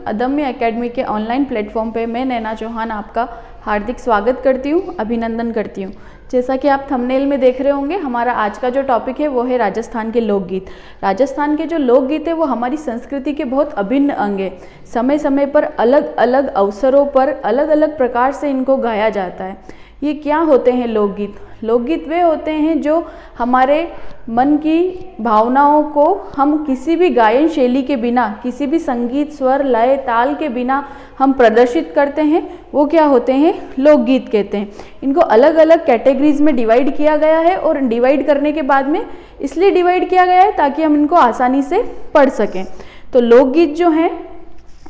अदम्य एकेडमी के online platform पे मैं नैना चौहान आपका हार्दिक स्वागत करती हूँ, अभिनंदन करती हूँ। जैसा कि आप थंबनेल में देख रहे होंगे, हमारा आज का जो टॉपिक है वो है राजस्थान के लोकगीत। राजस्थान के जो लोकगीत है वो हमारी संस्कृति के बहुत अभिन्न अंग है। समय समय पर अलग अलग अवसरों पर अलग अलग प्रकार से इनको गाया जाता है। ये क्या होते हैं लोकगीत? लोकगीत वे होते हैं जो हमारे मन की भावनाओं को हम किसी भी गायन शैली के बिना, किसी भी संगीत, स्वर, लय, ताल के बिना हम प्रदर्शित करते हैं, वो क्या होते हैं? लोकगीत कहते हैं। इनको अलग अलग कैटेगरीज में डिवाइड किया गया है और डिवाइड करने के बाद में इसलिए डिवाइड किया गया है ताकि हम इनको आसानी से पढ़ सकें। तो लोकगीत जो हैं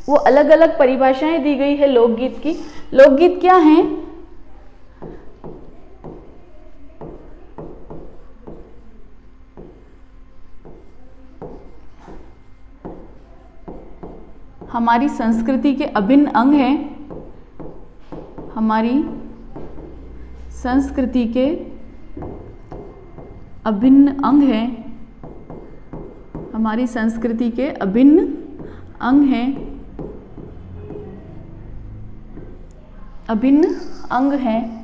वो अलग अलग परिभाषाएं दी गई है लोकगीत की। लोकगीत क्या हैं? हमारी संस्कृति के अभिन्न अंग हैं। हमारी संस्कृति के अभिन्न अंग हैं। हमारी संस्कृति के अभिन्न अंग हैं। अभिन्न अंग हैं।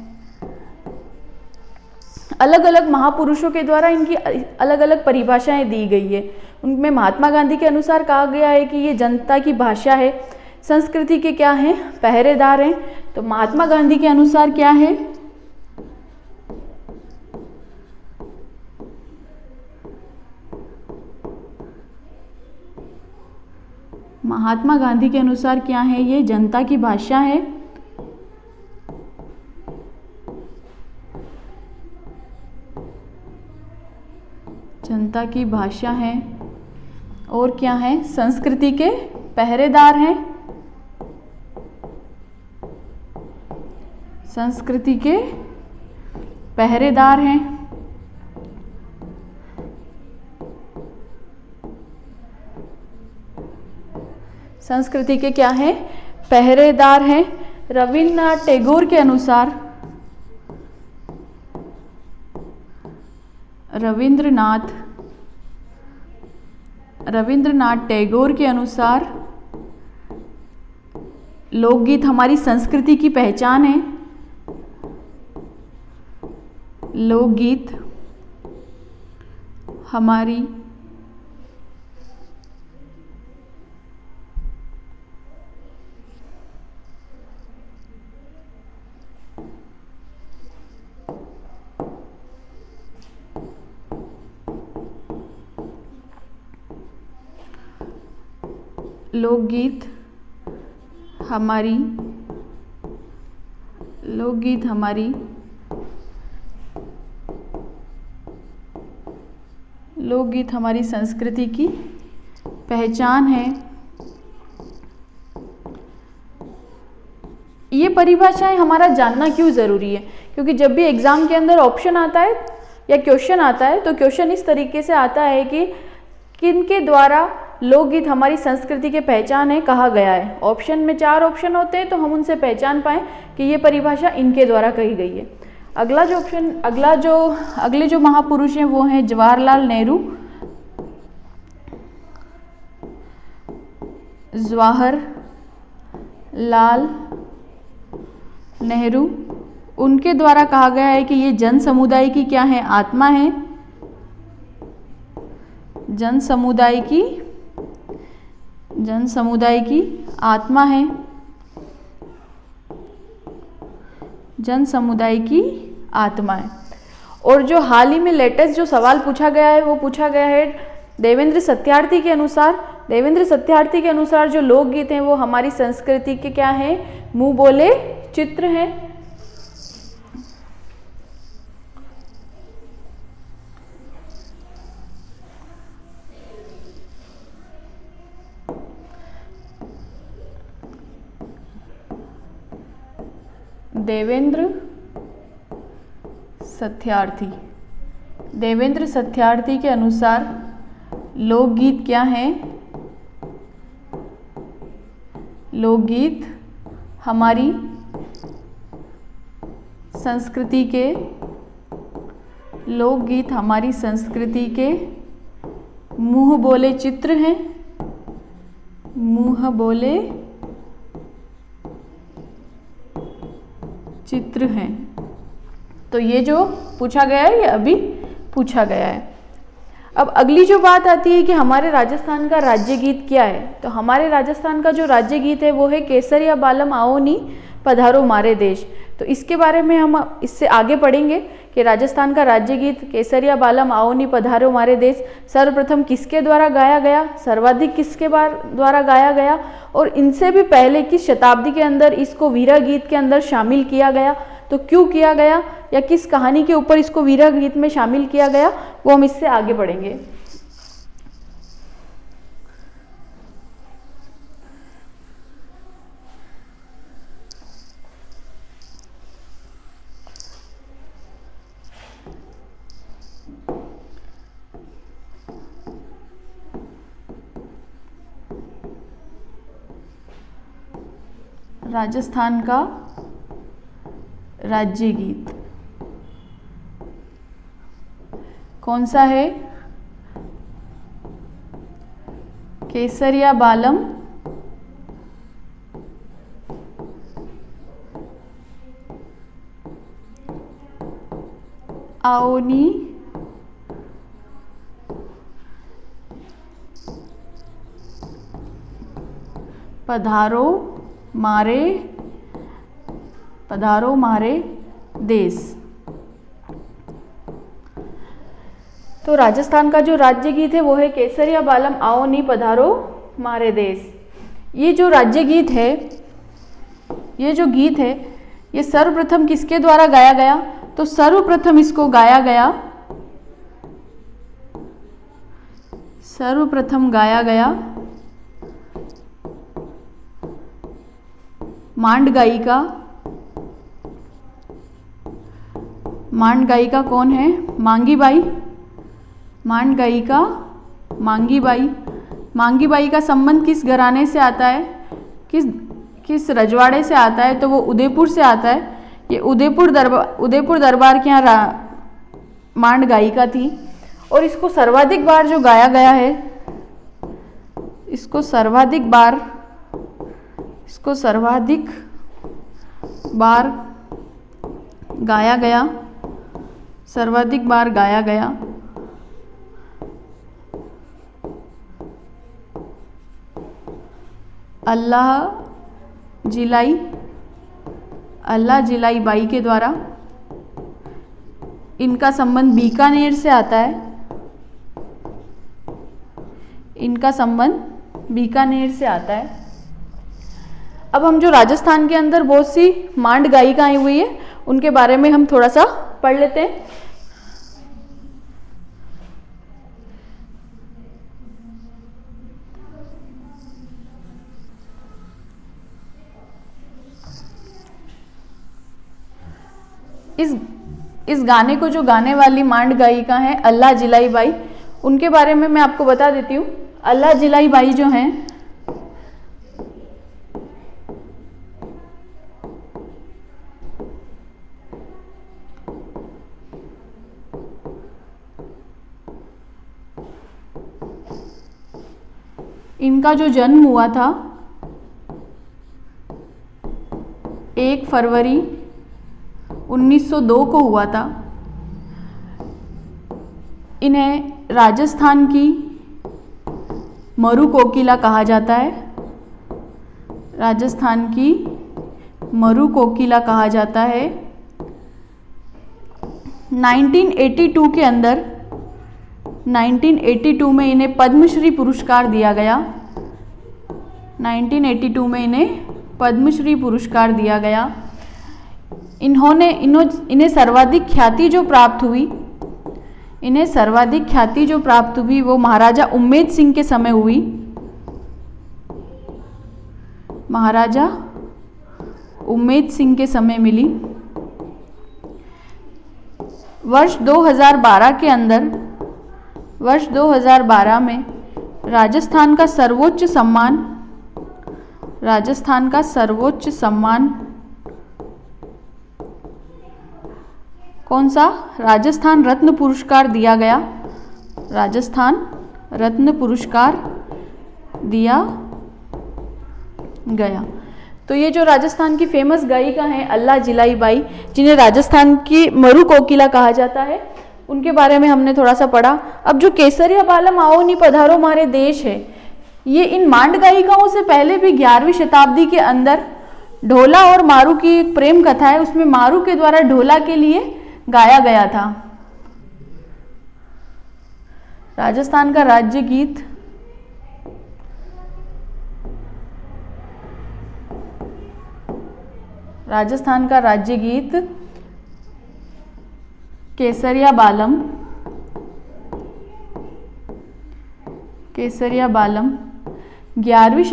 अलग अलग महापुरुषों के द्वारा इनकी अलग अलग परिभाषाएं दी गई है। उनमें महात्मा गांधी के अनुसार कहा गया है कि ये जनता की भाषा है। संस्कृति के क्या हैं? पहरेदार हैं। तो महात्मा गांधी के अनुसार क्या है? महात्मा गांधी के अनुसार क्या है? ये जनता की भाषा है। जनता की भाषा है। और क्या है? संस्कृति के पहरेदार हैं। संस्कृति के पहरेदार हैं। संस्कृति के क्या हैं? पहरेदार हैं। रविन्द्रनाथ टैगोर के अनुसार, रविन्द्रनाथ टैगोर के अनुसार लोकगीत हमारी संस्कृति की पहचान है। लोकगीत हमारी लोकगीत हमारी संस्कृति की पहचान है। ये परिभाषाएं हमारा जानना क्यों ज़रूरी है? क्योंकि जब भी एग्ज़ाम के अंदर ऑप्शन आता है या क्वेश्चन आता है तो क्वेश्चन इस तरीके से आता है कि किनके द्वारा लोकगीत हमारी संस्कृति के पहचान है कहा गया है। ऑप्शन में 4 ऑप्शन होते हैं तो हम उनसे पहचान पाएँ कि ये परिभाषा इनके द्वारा कही गई है। अगले जो महापुरुष हैं वो हैं जवाहरलाल नेहरू। उनके द्वारा कहा गया है कि ये जन समुदाय की क्या है? आत्मा है। जन समुदाय की आत्मा है। जन समुदाय की आत्मा है। और जो हाल ही में लेटेस्ट जो सवाल पूछा गया है वो पूछा गया है देवेंद्र सत्यार्थी के अनुसार। देवेंद्र सत्यार्थी के अनुसार जो लोकगीत हैं वो हमारी संस्कृति के क्या हैं? मुंह बोले चित्र हैं। देवेंद्र सत्यार्थी के अनुसार लोकगीत क्या है? लोकगीत हमारी संस्कृति के लोकगीत हमारी संस्कृति के मुंह बोले चित्र हैं। मुँह बोले चित्र हैं। तो ये जो पूछा गया है ये अभी पूछा गया है। अब अगली जो बात आती है कि हमारे राजस्थान का राज्य गीत क्या है, तो हमारे राजस्थान का जो राज्य गीत है वो है केसरिया बालम आओ नी पधारो मारे देश। तो इसके बारे में हम इससे आगे पढ़ेंगे कि राजस्थान का राज्य गीत केसरिया बालम आओ नी पधारो मारे देश सर्वप्रथम किसके द्वारा गाया गया, सर्वाधिक किसके द्वारा गाया गया, और इनसे भी पहले किस शताब्दी के अंदर इसको वीरा गीत के अंदर शामिल किया गया, तो क्यों किया गया या किस कहानी के ऊपर इसको वीरा गीत में शामिल किया गया, वो हम इससे आगे बढ़ेंगे। राजस्थान का राज्य गीत कौन सा है? केसरिया बालम आओनी पधारो मारे देश। तो राजस्थान का जो राज्य गीत है वो है केसरिया बालम आओ नी पधारो मारे देश। ये जो राज्य गीत है, ये जो गीत है, ये सर्वप्रथम किसके द्वारा गाया गया, तो सर्वप्रथम इसको गाया गया, सर्वप्रथम गाया गया मांड गायिका कौन है? मांगी बाई। मांड गायिका मांगी बाई। मांगी बाई का संबंध किस घराने से आता है, किस रजवाड़े से आता है, तो वो उदयपुर से आता है। ये उदयपुर दरबार के यहाँ मांड गायिका थी। और इसको सर्वाधिक बार जो गाया गया है, इसको सर्वाधिक बार गाया गया, सर्वाधिक बार गाया गया अल्लाह जिलाई बाई के द्वारा। इनका संबंध बीकानेर से आता है, इनका संबंध बीकानेर से आता है। अब हम जो राजस्थान के अंदर बहुत सी मांड गायिका आई हुई है उनके बारे में हम थोड़ा सा पढ़ लेते हैं। इस गाने को जो गाने वाली मांड गायिका है अल्लाह जिलाई बाई, उनके बारे में मैं आपको बता देती हूँ। अल्लाह जिलाई बाई जो हैं, इनका जो जन्म हुआ था 1 फरवरी 1902 को हुआ था। इन्हें राजस्थान की मरु कोकिला कहा जाता है, राजस्थान की मरु कोकिला कहा जाता है। 1982 के अंदर 1982 में इन्हें पद्मश्री पुरस्कार दिया गया। 1982 में इन्हें पद्मश्री पुरस्कार दिया गया। इन्हें सर्वाधिक ख्याति जो प्राप्त हुई, वो महाराजा उम्मेद सिंह के समय हुई। महाराजा उम्मेद सिंह के समय मिली। वर्ष 2012 में राजस्थान का सर्वोच्च सम्मान कौन सा? राजस्थान रत्न पुरस्कार दिया गया। राजस्थान रत्न पुरस्कार दिया गया। तो ये जो राजस्थान की फेमस गायिका हैं अल्लाह जिलाई बाई, जिन्हें राजस्थान की मरु कोकिला कहा जाता है, उनके बारे में हमने थोड़ा सा पढ़ा। अब जो केसरिया बालम आओ नी पधारो मारे देश है, ये इन मांड गायिकाओं से पहले भी 11वीं शताब्दी के अंदर ढोला और मारू की एक प्रेम कथा है, उसमें मारू के द्वारा ढोला के लिए गाया गया था। राजस्थान का राज्य गीत केसरिया बालम 11वीं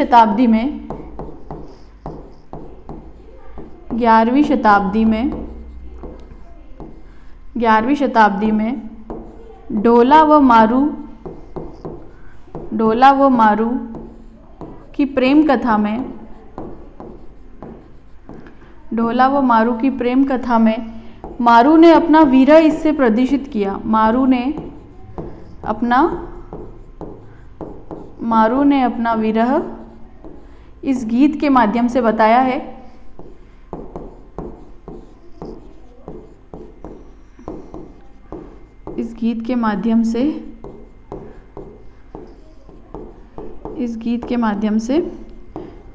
शताब्दी में ढोला व मारू की प्रेम कथा में मारू ने अपना विरह इससे प्रदर्शित किया। मारू ने अपना विरह इस गीत के माध्यम से बताया है। इस गीत के माध्यम से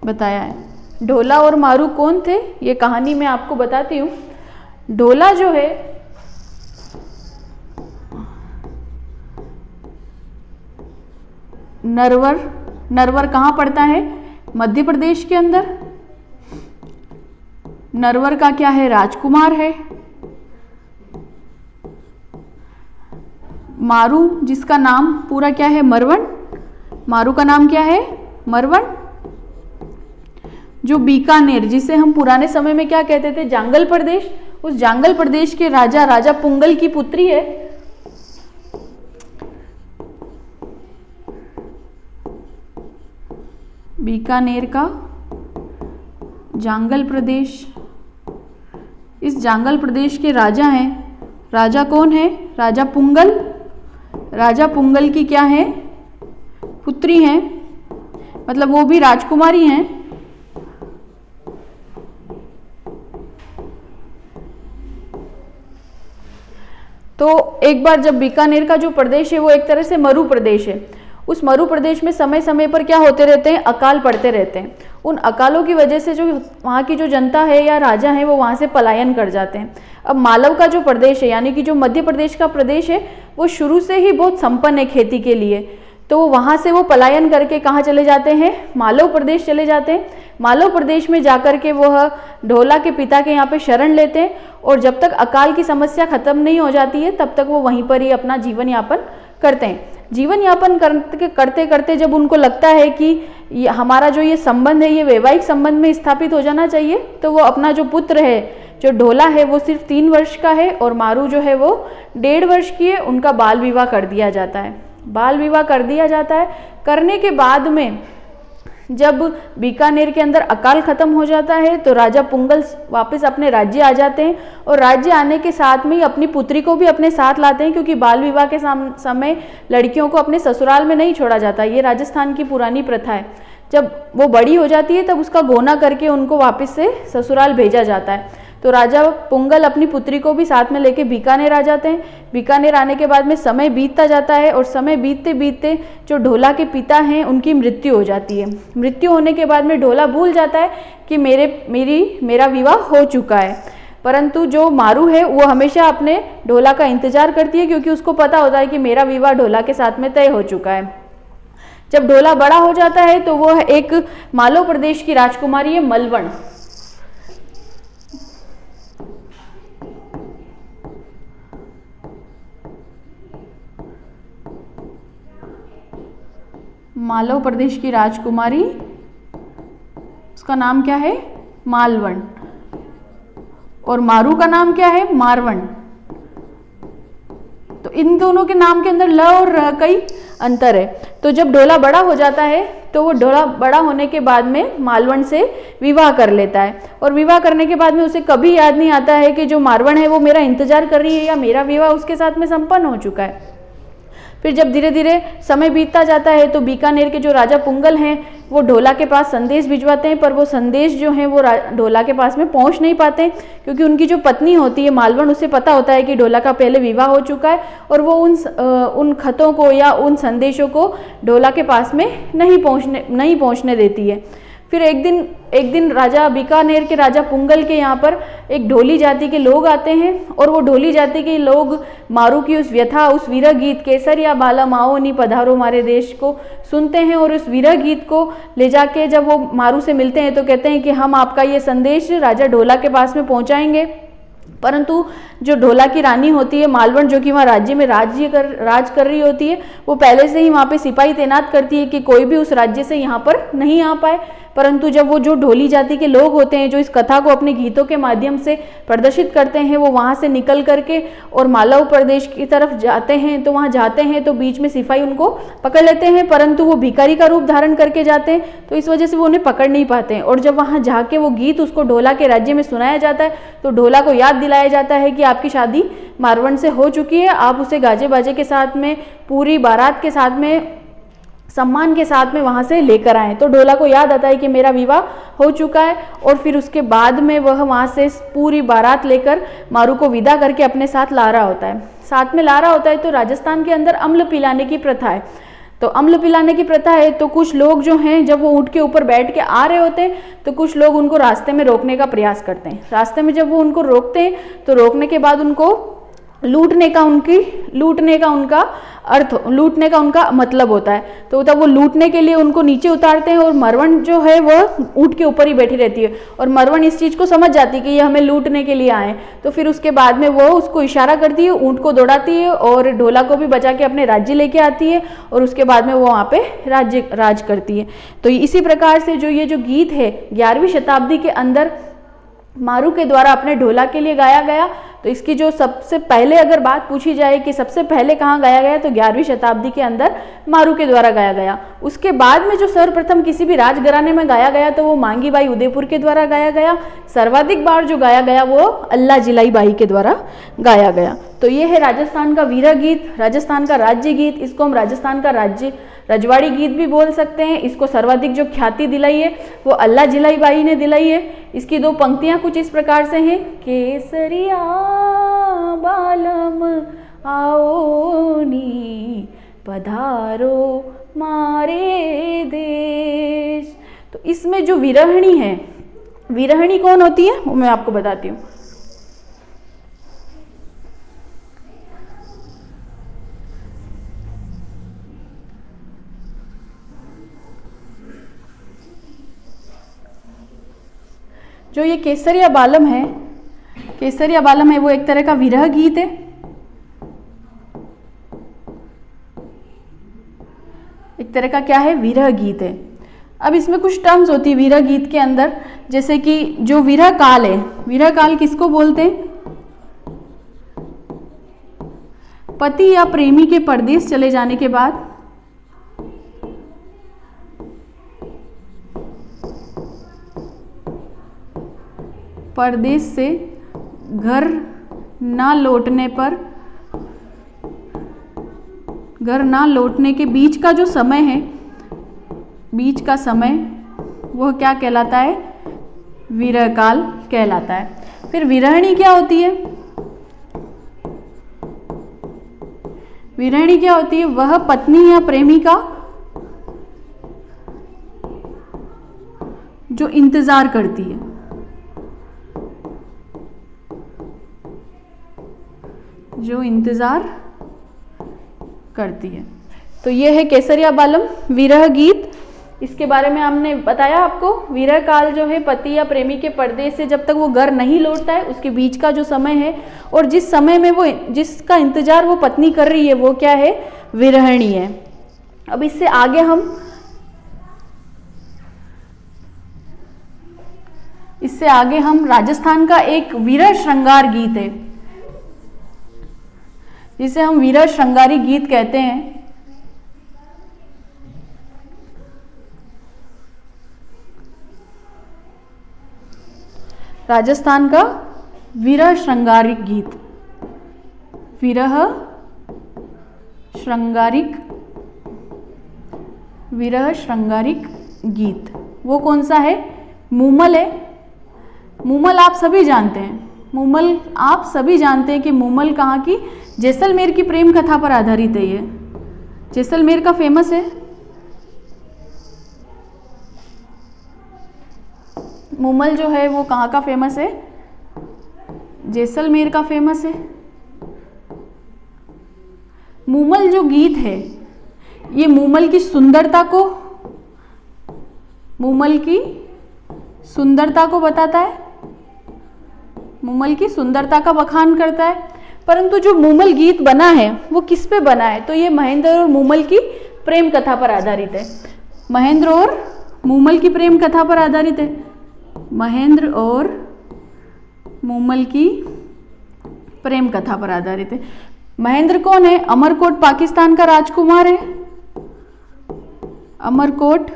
बताया है। ढोला और मारू कौन थे, ये कहानी मैं आपको बताती हूँ। ढोला जो है नरवर कहाँ पड़ता है, मध्य प्रदेश के अंदर। नरवर का क्या है, राजकुमार है। मारू जिसका नाम पूरा क्या है, मरवन। मारू का नाम क्या है, मरवन। जो बीकानेर, जिसे हम पुराने समय में क्या कहते थे, जांगल प्रदेश, उस जांगल प्रदेश के राजा पुंगल की पुत्री है। बीकानेर का जांगल प्रदेश, इस जांगल प्रदेश के राजा हैं। राजा कौन है, राजा पुंगल। राजा पुंगल की क्या है, पुत्री हैं, मतलब वो भी राजकुमारी हैं। तो एक बार जब बीकानेर का जो प्रदेश है वो एक तरह से मरु प्रदेश है, उस मरु प्रदेश में समय समय पर क्या होते रहते हैं, अकाल पड़ते रहते हैं। उन अकालों की वजह से जो वहाँ की जो जनता है या राजा है वो वहाँ से पलायन कर जाते हैं। अब मालव का जो प्रदेश है, यानी कि जो मध्य प्रदेश का प्रदेश है, वो शुरू से ही बहुत संपन्न है खेती के लिए, तो वहाँ से वो पलायन करके कहाँ चले जाते हैं, मालव प्रदेश चले जाते हैं। मालव प्रदेश में जाकर के वह ढोला के पिता के यहाँ पे शरण लेते हैं, और जब तक अकाल की समस्या खत्म नहीं हो जाती है तब तक वो वहीं पर ही अपना जीवन यापन करते हैं। जीवन यापन करते करते जब उनको लगता है कि हमारा जो ये संबंध है ये वैवाहिक संबंध में स्थापित हो जाना चाहिए, तो वो अपना जो पुत्र है, जो ढोला है, वो सिर्फ 3 वर्ष का है और मारू जो है वो 1.5 वर्ष की है। उनका बाल विवाह कर दिया जाता है। बाल विवाह कर दिया जाता है। करने के बाद में जब बीकानेर के अंदर अकाल खत्म हो जाता है तो राजा पुंगल वापस अपने राज्य आ जाते हैं, और राज्य आने के साथ में ही अपनी पुत्री को भी अपने साथ लाते हैं, क्योंकि बाल विवाह के समय लड़कियों को अपने ससुराल में नहीं छोड़ा जाता। ये राजस्थान की पुरानी प्रथा है। जब वो बड़ी हो जाती है तब उसका गोना करके उनको वापस से ससुराल भेजा जाता है। तो राजा पुंगल अपनी पुत्री को भी साथ में लेके बीकानेर आ जाते हैं। बीकानेर आने के बाद में समय बीतता जाता है, और समय बीतते बीतते जो ढोला के पिता हैं उनकी मृत्यु हो जाती है। मृत्यु होने के बाद में ढोला भूल जाता है कि मेरा विवाह हो चुका है, परंतु जो मारू है वो हमेशा अपने ढोला का इंतजार करती है, क्योंकि उसको पता होता है कि मेरा विवाह ढोला के साथ में तय हो चुका है। जब ढोला बड़ा हो जाता है तो वो एक मालव प्रदेश की राजकुमारी है, मलवण। मालव प्रदेश की राजकुमारी, उसका नाम क्या है, मालवण, और मारू का नाम क्या है, मारवण। तो इन दोनों के नाम के अंदर ल और र कई अंतर है। तो जब ढोला बड़ा हो जाता है तो वो ढोला बड़ा होने के बाद में मालवण से विवाह कर लेता है, और विवाह करने के बाद में उसे कभी याद नहीं आता है कि जो मारवण है वो मेरा इंतजार कर रही है या मेरा विवाह उसके साथ में संपन्न हो चुका है। फिर जब धीरे धीरे समय बीतता जाता है तो बीकानेर के जो राजा पुंगल हैं वो ढोला के पास संदेश भिजवाते हैं, पर वो संदेश जो है वो ढोला के पास में पहुंच नहीं पाते, क्योंकि उनकी जो पत्नी होती है मालवण, उसे पता होता है कि ढोला का पहले विवाह हो चुका है और वो उन खतों को या उन संदेशों को ढोला के पास में नहीं पहुंचने देती है। फिर एक दिन राजा बीकानेर के राजा पुंगल के यहाँ पर एक ढोली जाति के लोग आते हैं और वो ढोली जाति के लोग मारू की उस व्यथा, उस वीरह गीत केसरिया बालम आओ नी पधारो हमारे देश को सुनते हैं और उस वीरह गीत को ले जाके जब वो मारू से मिलते हैं तो कहते हैं कि हम आपका ये संदेश राजा ढोला के पास में पहुँचाएंगे। परंतु जो ढोला की रानी होती है मालवण, जो कि वहाँ राज्य में राज कर रही होती है, वो पहले से ही वहाँ पे सिपाही तैनात करती है कि कोई भी उस राज्य से यहाँ पर नहीं आ पाए। परंतु जब वो जो ढोली जाति के लोग होते हैं जो इस कथा को अपने गीतों के माध्यम से प्रदर्शित करते हैं, वो वहाँ से निकल करके और मालव प्रदेश की तरफ जाते हैं, तो वहाँ जाते हैं तो बीच में सिपाही उनको पकड़ लेते हैं, परंतु वो भिखारी का रूप धारण करके जाते हैं तो इस वजह से वो उन्हें पकड़ नहीं पाते हैं। और जब वहाँ जाके वो गीत उसको ढोला के राज्य में सुनाया जाता है तो ढोला को याद दिलाया जाता है कि आपकी शादी मारवण से हो चुकी है, आप उसे गाजे बाजे के साथ में पूरी बारात के साथ में सम्मान के साथ में वहाँ से लेकर आए। तो ढोला को याद आता है कि मेरा विवाह हो चुका है और फिर उसके बाद में वह वहाँ से पूरी बारात लेकर मारू को विदा करके अपने साथ ला रहा होता है। साथ में ला रहा होता है तो राजस्थान के अंदर अम्ल पिलाने की प्रथा है। तो अम्ल पिलाने की प्रथा है तो कुछ लोग जो हैं जब वो ऊँट के ऊपर बैठ के आ रहे होते हैं तो कुछ लोग उनको रास्ते में रोकने का प्रयास करते हैं। रास्ते में जब वो उनको रोकते हैं तो रोकने के बाद उनको लूटने का उनका मतलब होता है। तो तब वो लूटने के लिए उनको नीचे उतारते हैं और मरवण जो है वो ऊँट के ऊपर ही बैठी रहती है और मरवण इस चीज़ को समझ जाती है कि ये हमें लूटने के लिए आए। तो फिर उसके बाद में वो उसको इशारा करती है, ऊँट को दौड़ाती है और ढोला को भी बचा के अपने राज्य लेके आती है और उसके बाद में वो वहाँ पे राज करती है। तो इसी प्रकार से ये जो गीत है 11वीं शताब्दी के अंदर मारू के द्वारा अपने ढोला के लिए गाया गया। तो इसकी जो सबसे पहले अगर बात पूछी जाए कि सबसे पहले कहाँ गाया गया तो 11वीं शताब्दी के अंदर मारू के द्वारा गाया गया। उसके बाद में जो सर्वप्रथम किसी भी राजघराने में गाया गया तो वो मांगी बाई उदयपुर के द्वारा गाया गया। सर्वाधिक बार जो गाया गया वो अल्लाह जिलाई बाई के द्वारा गाया गया। तो ये है राजस्थान का वीरा गीत, राजस्थान का राज्य गीत। इसको हम राजस्थान का रजवाड़ी गीत भी बोल सकते हैं। इसको सर्वाधिक जो ख्याति दिलाई है वो अल्लाह जिलाई बाई ने दिलाई है। इसकी दो पंक्तियां कुछ इस प्रकार से हैं, केसरिया बालम आओ नी पधारो मारे देश। तो इसमें जो विरहणी है, विरहणी कौन होती है वो मैं आपको बताती हूँ। जो ये केसरिया बालम है वो एक तरह का विरह गीत है। एक तरह का क्या है, विरह गीत है। अब इसमें कुछ टर्म्स होती है विरह गीत के अंदर, जैसे कि जो विरह काल है, विरह काल किसको बोलते हैं? पति या प्रेमी के परदेश चले जाने के बाद परदेश से घर ना लौटने के बीच का जो समय है, बीच का समय वह क्या कहलाता है? विरह काल कहलाता है। फिर विरहणी क्या होती है? विरहणी क्या होती है? वह पत्नी या प्रेमी का जो इंतजार करती है, जो इंतजार करती है। तो ये है केसरिया बालम विरह गीत। इसके बारे में हमने बताया आपको। विरह काल जो है पति या प्रेमी के परदेश से जब तक वो घर नहीं लौटता है उसके बीच का जो समय है, और जिस समय में वो जिसका इंतजार वो पत्नी कर रही है वो क्या है? विरहणी है। अब इससे आगे हम राजस्थान का एक विरह श्रृंगार गीत है जिसे हम विरह श्रृंगारी गीत कहते हैं। राजस्थान का विरह श्रृंगारी गीत, विरह श्रृंगारिक, विरह श्रृंगारिक गीत, वो कौन सा है? मूमल है। मूमल आप सभी जानते हैं, मूमल आप सभी जानते हैं कि मूमल कहाँ की? जैसलमेर की प्रेम कथा पर आधारित है। ये जैसलमेर का फेमस है। मूमल जो है वो कहाँ का फेमस है? जैसलमेर का फेमस है। मूमल जो गीत है ये मूमल की सुंदरता को, मूमल की सुंदरता को बताता है, मूमल की सुंदरता का बखान करता है। परंतु जो मूमल गीत बना है वो किस पे बना है? तो ये महेंद्र और मूमल की प्रेम कथा पर आधारित है। महेंद्र और मूमल की प्रेम कथा पर आधारित है। महेंद्र और मूमल की प्रेम कथा पर आधारित है। महेंद्र कौन है? अमरकोट पाकिस्तान का राजकुमार है। अमरकोट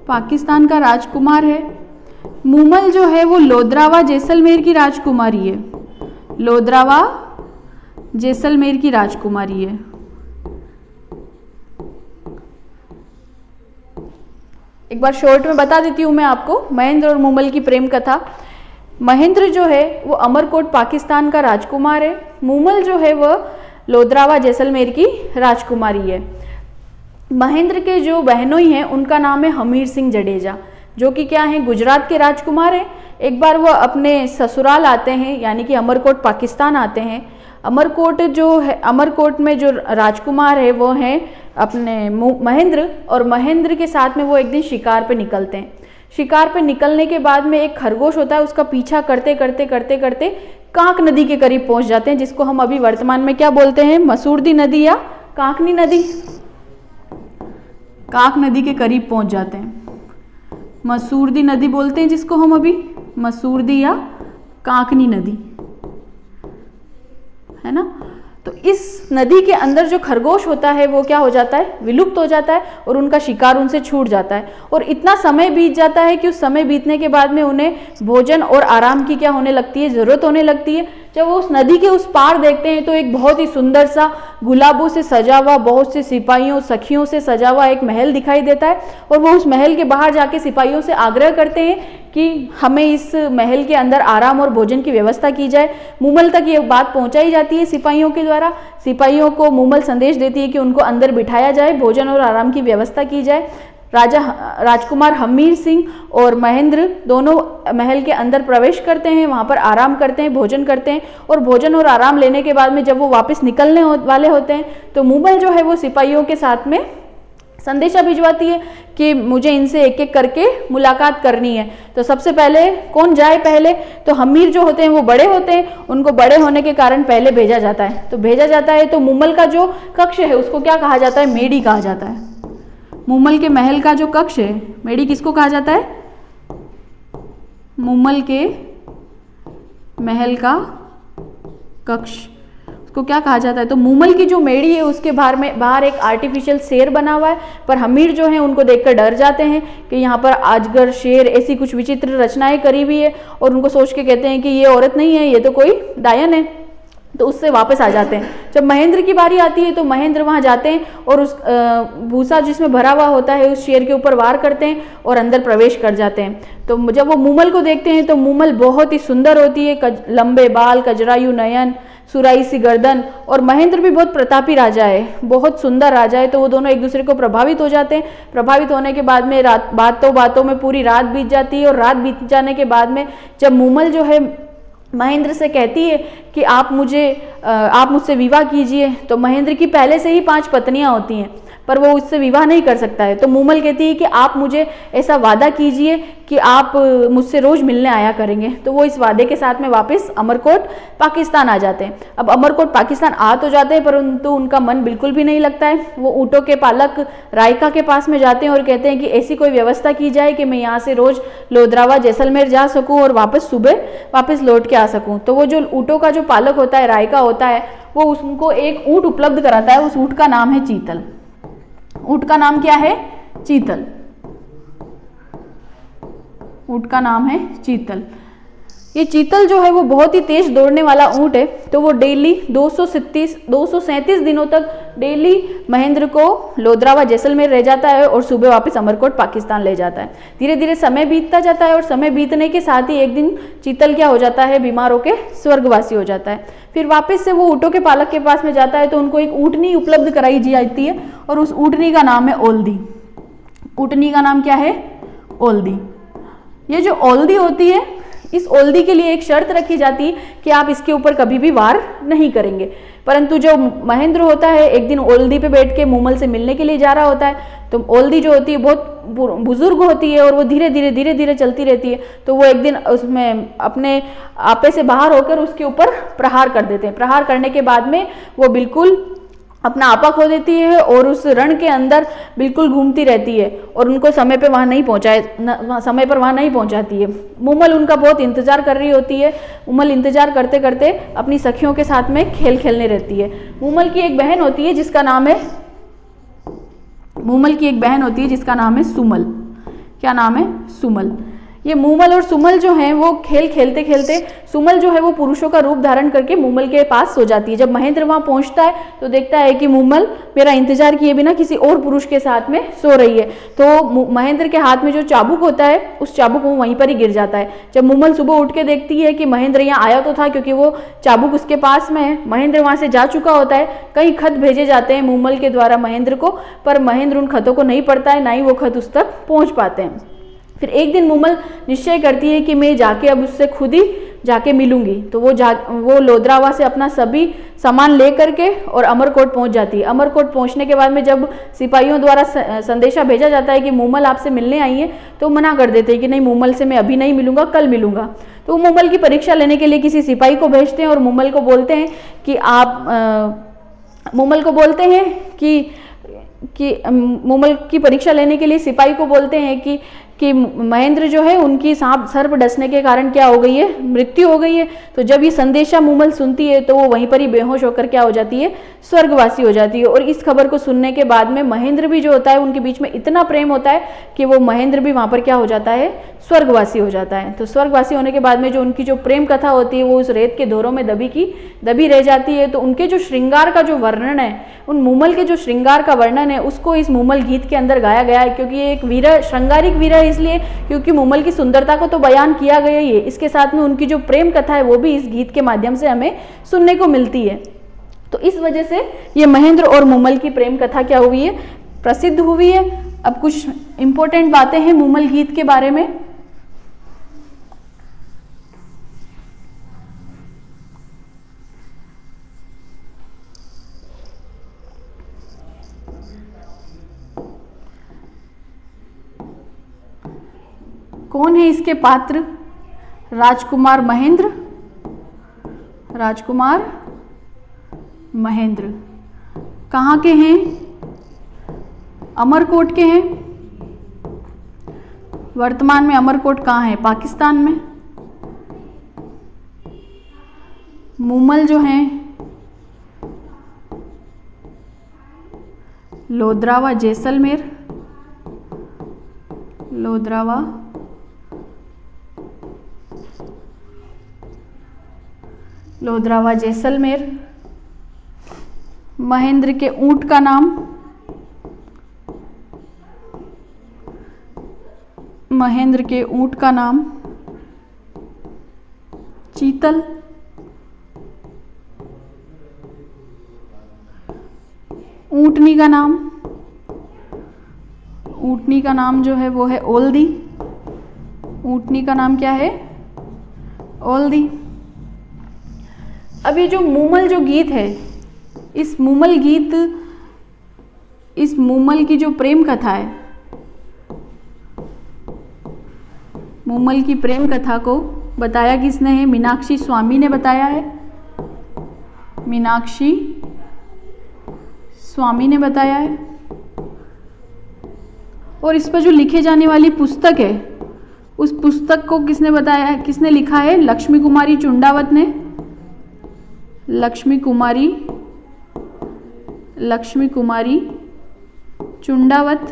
पाकिस्तान का राजकुमार है। मूमल जो है वो लोद्रावा जैसलमेर की राजकुमारी है। लोद्रावा जैसलमेर की राजकुमारी है। एक बार शॉर्ट में बता देती हूँ मैं आपको महेंद्र और मूमल की प्रेम कथा। महेंद्र जो है वो अमरकोट पाकिस्तान का राजकुमार है। मूमल जो है वह लोद्रावा जैसलमेर की राजकुमारी है। महेंद्र के जो बहनोई हैं उनका नाम है हमीर सिंह जडेजा, जो कि क्या है? गुजरात के राजकुमार हैं। एक बार वो अपने ससुराल आते हैं, यानी कि अमरकोट पाकिस्तान आते हैं। अमरकोट जो है, अमरकोट में जो राजकुमार है वो हैं अपने महेंद्र, और महेंद्र के साथ में वो एक दिन शिकार पे निकलते हैं। शिकार पे निकलने के बाद में एक खरगोश होता है, उसका पीछा करते करते करते करते कांक नदी के करीब पहुंच जाते हैं, जिसको हम अभी वर्तमान में क्या बोलते हैं? मसूरदी नदी या कांकनी नदी। कांक नदी के करीब पहुंच जाते हैं, मसूरदी नदी बोलते हैं जिसको हम अभी, मसूरदी या कांकनी नदी, है ना। तो इस नदी के अंदर जो खरगोश होता है वो क्या हो जाता है? विलुप्त हो जाता है और उनका शिकार उनसे छूट जाता है। और इतना समय बीत जाता है कि उस समय बीतने के बाद में उन्हें भोजन और आराम की क्या होने लगती है? ज़रूरत होने लगती है। जब वो उस नदी के उस पार देखते हैं तो एक बहुत ही सुंदर सा गुलाबों से सजा हुआ, बहुत से सिपाहियों सखियों से सजा हुआ एक महल दिखाई देता है। और वो उस महल के बाहर जाके सिपाहियों से आग्रह करते हैं कि हमें इस महल के अंदर आराम और भोजन की व्यवस्था की जाए। मूमल तक ये बात पहुंचाई जाती है सिपाहियों के द्वारा। सिपाहियों को मूमल संदेश देती है कि उनको अंदर बिठाया जाए, भोजन और आराम की व्यवस्था की जाए। राजकुमार हमीर सिंह और महेंद्र दोनों महल के अंदर प्रवेश करते हैं, वहाँ पर आराम करते हैं, भोजन करते हैं। और भोजन और आराम लेने के बाद में जब वो वापस निकलने वाले होते हैं तो मूमल जो है वो सिपाहियों के साथ में संदेशा भिजवाती है कि मुझे इनसे एक एक करके मुलाकात करनी है। तो सबसे पहले कौन जाए? पहले तो हमीर जो होते हैं वो बड़े होते हैं, उनको बड़े होने के कारण पहले भेजा जाता है। तो भेजा जाता है तो मूमल का जो कक्ष है उसको क्या कहा जाता है? मेडी कहा जाता है। मूमल के महल का जो कक्ष है, मेडी किसको कहा जाता है? मूमल के महल का कक्ष को क्या कहा जाता है? तो मूमल की जो मेड़ी है उसके बाहर एक आर्टिफिशियल शेर बना हुआ है, पर हमीर जो है उनको देखकर डर जाते हैं कि यहाँ पर अजगर, शेर, ऐसी कुछ विचित्र रचनाएं करी हुई है, और उनको सोच के कहते हैं कि ये औरत नहीं है, ये तो कोई डायन है। तो उससे वापस आ जाते हैं। जब महेंद्र की बारी आती है तो महेंद्र वहाँ जाते हैं और उस भूसा जिसमें भरा हुआ होता है उस शेर के ऊपर वार करते हैं और अंदर प्रवेश कर जाते हैं। तो जब वो मूमल को देखते हैं तो मूमल बहुत ही सुंदर होती है, लंबे बाल, कजरायु नयन, सुराई सी गर्दन, और महेंद्र भी बहुत प्रतापी राजा है, बहुत सुंदर राजा है। तो वो दोनों एक दूसरे को प्रभावित हो जाते हैं। प्रभावित होने के बाद में बातों में पूरी रात बीत जाती है, और रात बीत जाने के बाद में जब मूमल जो है महेंद्र से कहती है कि आप मुझसे विवाह कीजिए, तो महेंद्र की पहले से ही 5 पत्नियां होती हैं, पर वो उससे विवाह नहीं कर सकता है। तो मूमल कहती है कि आप मुझे ऐसा वादा कीजिए कि आप मुझसे रोज मिलने आया करेंगे। तो वो इस वादे के साथ में वापस अमरकोट पाकिस्तान आ जाते हैं। अब अमरकोट पाकिस्तान आ तो जाते हैं, परंतु उनका मन बिल्कुल भी नहीं लगता है। वो ऊँटों के पालक रायका के पास में जाते हैं और कहते हैं कि ऐसी कोई व्यवस्था की जाए कि मैं यहाँ से रोज लोद्रावा जैसलमेर जा सकूँ और सुबह वापस लौट के आ सकूँ। तो वो जो ऊँटों का जो पालक होता है, रायका होता है, वो उनको एक ऊँट उपलब्ध कराता है। उस ऊँट का नाम है चीतल। ऊँट का नाम क्या है? चीतल। ऊँट का नाम है चीतल। ये चीतल जो है वो बहुत ही तेज दौड़ने वाला ऊँट है। तो वो डेली 237 दिनों तक डेली महेंद्र को लोधरा व जैसलमेर रह जाता है और सुबह वापस अमरकोट पाकिस्तान ले जाता है। धीरे धीरे समय बीतता जाता है और समय बीतने के साथ ही एक दिन चीतल क्या हो जाता है, बीमार होकर स्वर्गवासी हो जाता है। फिर वापस से वो ऊँटों के पालक के पास में जाता है तो उनको एक ऊँटनी उपलब्ध कराई जाती है और उस ऊँटनी का नाम है ओल्दी। ऊँटनी का नाम क्या है? ओल्दी। ये जो ओल्दी होती है, इस ओल्दी के लिए एक शर्त रखी जाती है कि आप इसके ऊपर कभी भी वार नहीं करेंगे। परंतु जो महेंद्र होता है एक दिन ओल्दी पे बैठ के मूमल से मिलने के लिए जा रहा होता है, तो ओल्दी जो होती है बहुत बुजुर्ग होती है और वो धीरे धीरे चलती रहती है। तो वो एक दिन उसमें अपने आपे से बाहर होकर उसके ऊपर प्रहार कर देते हैं। प्रहार करने के बाद में वो बिल्कुल अपना आपा खो देती है और उस रण के अंदर बिल्कुल घूमती रहती है और उनको समय पर वहाँ नहीं पहुँचाती है। मूमल उनका बहुत इंतजार कर रही होती है। मूमल इंतजार करते करते अपनी सखियों के साथ में खेल खेलने रहती है। मूमल की एक बहन होती है जिसका नाम है सुमल। क्या नाम है? सुमल। ये मूमल और सुमल जो हैं वो खेल खेलते खेलते सुमल जो है वो पुरुषों का रूप धारण करके मूमल के पास सो जाती है। जब महेंद्र वहाँ पहुँचता है तो देखता है कि मूमल मेरा इंतजार किए बिना किसी और पुरुष के साथ में सो रही है। तो महेंद्र के हाथ में जो चाबुक होता है उस चाबुक वो वहीं पर ही गिर जाता है। जब मूमल सुबह उठ के देखती है कि महेंद्र यहाँ आया तो था, क्योंकि वो चाबुक उसके पास में है, महेंद्र वहाँ से जा चुका होता है। कई खत भेजे जाते हैं मूमल के द्वारा महेंद्र को, पर महेंद्र उन खतों को नहीं पढ़ता है, ना ही वो खत उस तक पहुँच पाते हैं। फिर एक दिन मूमल निश्चय करती है कि मैं जाके अब उससे खुद ही जाके मिलूंगी। तो वो लोधरावा से अपना सभी सामान ले करके और अमरकोट पहुंच जाती है। अमरकोट पहुंचने के बाद में जब सिपाहियों द्वारा संदेशा भेजा जाता है कि मूमल आपसे मिलने आई है, तो मना कर देते हैं कि नहीं, मूमल से मैं अभी नहीं मिलूंगा, कल मिलूंगा। तो मूमल की परीक्षा लेने के लिए किसी सिपाही को भेजते हैं और मूमल को बोलते हैं कि मूमल की परीक्षा लेने के लिए सिपाही को बोलते हैं कि महेंद्र जो है उनकी सर्प डसने के कारण क्या हो गई है, मृत्यु हो गई है। तो जब ये संदेशा मूमल सुनती है तो वो वहीं पर ही बेहोश होकर क्या हो जाती है, स्वर्गवासी हो जाती है। और इस खबर को सुनने के बाद में महेंद्र भी जो होता है उनके बीच में इतना प्रेम होता है कि वो महेंद्र भी वहाँ पर क्या हो जाता है, स्वर्गवासी हो जाता है। तो स्वर्गवासी होने के बाद में जो उनकी जो प्रेम कथा होती है वो उस रेत के धोरों में दबी रह जाती है। तो उनके जो श्रृंगार का जो वर्णन है, उन मूमल के जो श्रृंगार का वर्णन है, उसको इस मूमल गीत के अंदर गाया गया है। क्योंकि ये एक श्रृंगारिक वीरा इसलिए क्योंकि मूमल की सुंदरता को तो बयान किया गया ही है, इसके साथ में उनकी जो प्रेम कथा है वो भी इस गीत के माध्यम से हमें सुनने को मिलती है। तो इस वजह से ये महेंद्र और मूमल की प्रेम कथा क्या हुई है, प्रसिद्ध हुई है। अब कुछ इंपॉर्टेंट बातें हैं मूमल गीत के बारे में। कौन है इसके पात्र? राजकुमार महेंद्र। कहाँ के हैं? अमरकोट के हैं। वर्तमान में अमरकोट कहाँ है? पाकिस्तान में। मूमल जो हैं लोधरावा जैसलमेर। महेंद्र के ऊंट का नाम चीतल। ऊंटनी का नाम जो है वो है ओल्दी। ऊंटनी का नाम क्या है? ओल्दी। अब ये जो मूमल जो गीत है, इस मूमल की जो प्रेम कथा है, मूमल की प्रेम कथा को बताया किसने है? मीनाक्षी स्वामी ने बताया है। मीनाक्षी स्वामी ने बताया है। और इस पर जो लिखे जाने वाली पुस्तक है, उस पुस्तक को किसने बताया है, किसने लिखा है? लक्ष्मी कुमारी चुंडावत ने। लक्ष्मी कुमारी चुंडावत।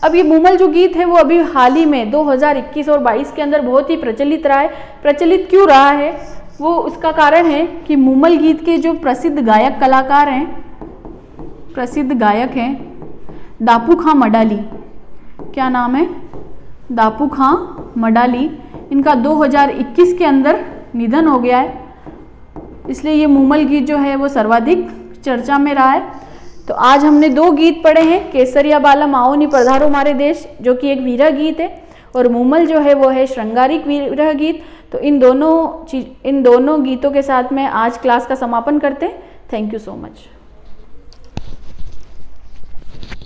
अब ये मूमल जो गीत है वो अभी हाल ही में 2021 और 22 के अंदर बहुत ही प्रचलित रहा है। प्रचलित क्यों रहा है? वो उसका कारण है कि मूमल गीत के जो प्रसिद्ध गायक कलाकार हैं, प्रसिद्ध गायक हैं दापू खां मडाली। क्या नाम है? दापू खां मडाली। इनका 2021 के अंदर निधन हो गया है, इसलिए ये मूमल गीत जो है वो सर्वाधिक चर्चा में रहा है। तो आज हमने 2 गीत पढ़े हैं, केसरिया बालम आओ नी पधारो मारे देश, जो कि एक वीरह गीत है, और मूमल जो है वो है श्रृंगारिक वीरह गीत। तो इन दोनों गीतों के साथ में आज क्लास का समापन करते हैं। Thank you so much.